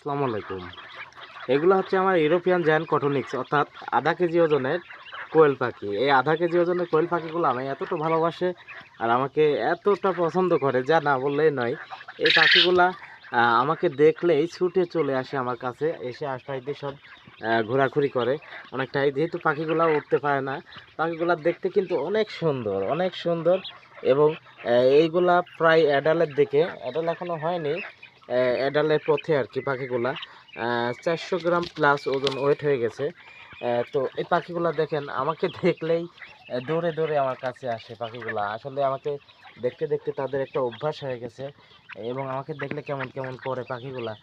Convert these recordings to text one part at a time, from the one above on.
আসসালামু আলাইকুম। এগুলো হচ্ছে আমার ইউরোপিয়ান জায়ান্ট কটনিক্স, অর্থাৎ আধা কেজি ওজনের কোয়েল পাখি। এই আধা কেজি ওজনের কোয়েল পাখিগুলো আমি এতটা ভালোবাসে আর আমাকে এতটা পছন্দ করে যা না বললেই নয়। এই পাখিগুলা আমাকে দেখলেই ছুটে চলে আসে আমার কাছে, এসে আশপাশ দিয়ে সব ঘোরাঘুরি করে অনেকটাই। যেহেতু পাখিগুলা উঠতে পারে না, পাখিগুলা দেখতে কিন্তু অনেক সুন্দর, অনেক সুন্দর। এবং এইগুলা প্রায় অ্যাডালের দিকে, অ্যাডাল এখনও হয়নি, অ্যাডালের পথে আর কি পাখিগুলা। 400 গ্রাম প্লাস ওজন ওয়েট হয়ে গেছে। তো এই পাখিগুলা দেখেন আমাকে দেখলেই দৌড়ে দৌড়ে আমার কাছে আসে পাখিগুলা। আসলে আমাকে দেখতে দেখতে তাদের একটা অভ্যাস হয়ে গেছে এবং আমাকে দেখলে কেমন কেমন করে পাখিগুলা।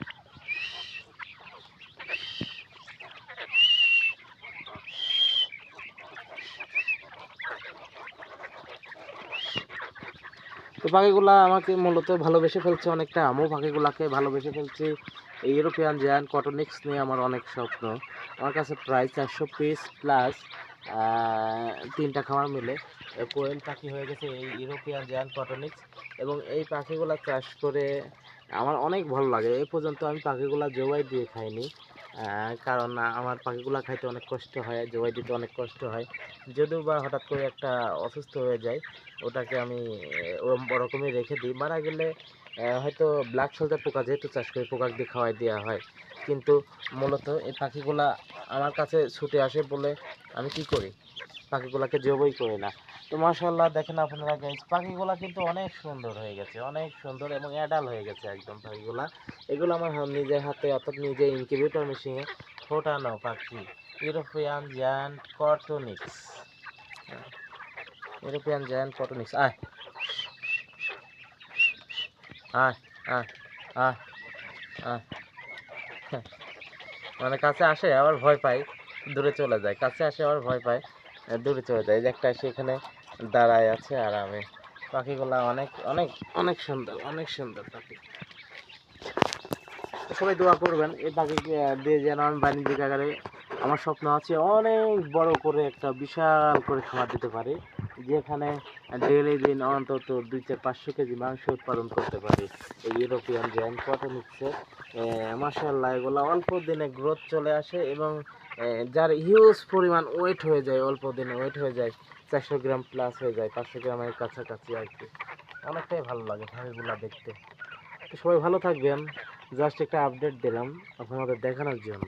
তো পাখিগুলা আমাকে মূলত ভালোবেসে ফেলছে অনেকটা, আমিও পাখিগুলাকে ভালোবেসে ফেলছি। এই ইউরোপিয়ান জায়ান্ট কটনিক্স নিয়ে আমার অনেক স্বপ্ন। আমার কাছে প্রায় 400 পিস প্লাস 3টা খামার মিলে কোয়েল পাখি হয়ে গেছে এই ইউরোপিয়ান জায়ান্ট কটনিক্স। এবং এই পাখিগুলা চাষ করে আমার অনেক ভালো লাগে। এই পর্যন্ত আমি পাখিগুলা জবাই দিয়ে খাইনি, কারণ আমার পাখিগুলা খাইতে অনেক কষ্ট হয়, জবাই দিতে অনেক কষ্ট হয়। যদিও বা হঠাৎ করে একটা অসুস্থ হয়ে যায়, ওটাকে আমি ওরকমই রেখে দিই। মারা গেলে হয়তো ব্ল্যাক সোলজার পোকা যেহেতু চাষ করি, পোকা দিয়ে খাওয়াই দেওয়া হয়। কিন্তু মূলত এই পাখিগুলা আমার কাছে ছুটে আসে বলে আমি কি করি, পাখিগুলাকে জবই করি না। তো মাশাআল্লাহ দেখেন আপনারা গাইস, পাখিগুলা কিন্তু অনেক সুন্দর হয়ে গেছে, অনেক সুন্দর এবং অ্যাডাল হয়ে গেছে একদম পাখিগুলা। এগুলো আমার নিজের হাতে, অর্থাৎ নিজে ইনকিউবেটর মেশিনে ফোটানো পাখি, ইউরোপিয়ান জায়ান্ট কটনিক্স। ইউরোপিয়ান জায়ান্ট কটনিক্স, আয় আয় আয় আয় আয়। মানে কাছে আসে আবার ভয় পায়, দূরে চলে যায়, কাছে আসে আবার ভয় পায়, দূরে চলে যায়। এই যে একটা সেখানে দাঁড়ায় আছে আর আমি। পাখিগুলা অনেক অনেক অনেক সুন্দর, অনেক সুন্দর পাখি। সবাই দোয়া করবেন এই পাখিকে দিয়ে যেন আমি বাণিজ্যিক আকারে, আমার স্বপ্ন আছে অনেক বড় করে একটা বিশাল করে খামার দিতে পারি, যেখানে ডেইলি দিন অন্তত 200-500 কেজি মাংস উৎপাদন করতে পারি এই ইউরোপিয়ান জায়ান্ট কটনিক্সের। মাশাআল্লাহ এগুলো অল্প দিনে গ্রোথ চলে আসে এবং যার হিউজ পরিমাণ ওয়েট হয়ে যায়, অল্প দিনে ওয়েট হয়ে যায় 400 গ্রাম প্লাস হয়ে যায়, 500 গ্রামের কাছাকাছি আর কি। অনেকটাই ভালো লাগে পাখিগুলো দেখতে। তো সবাই ভালো থাকবেন, জাস্ট একটা আপডেট দিলাম আপনাদের দেখানোর জন্য।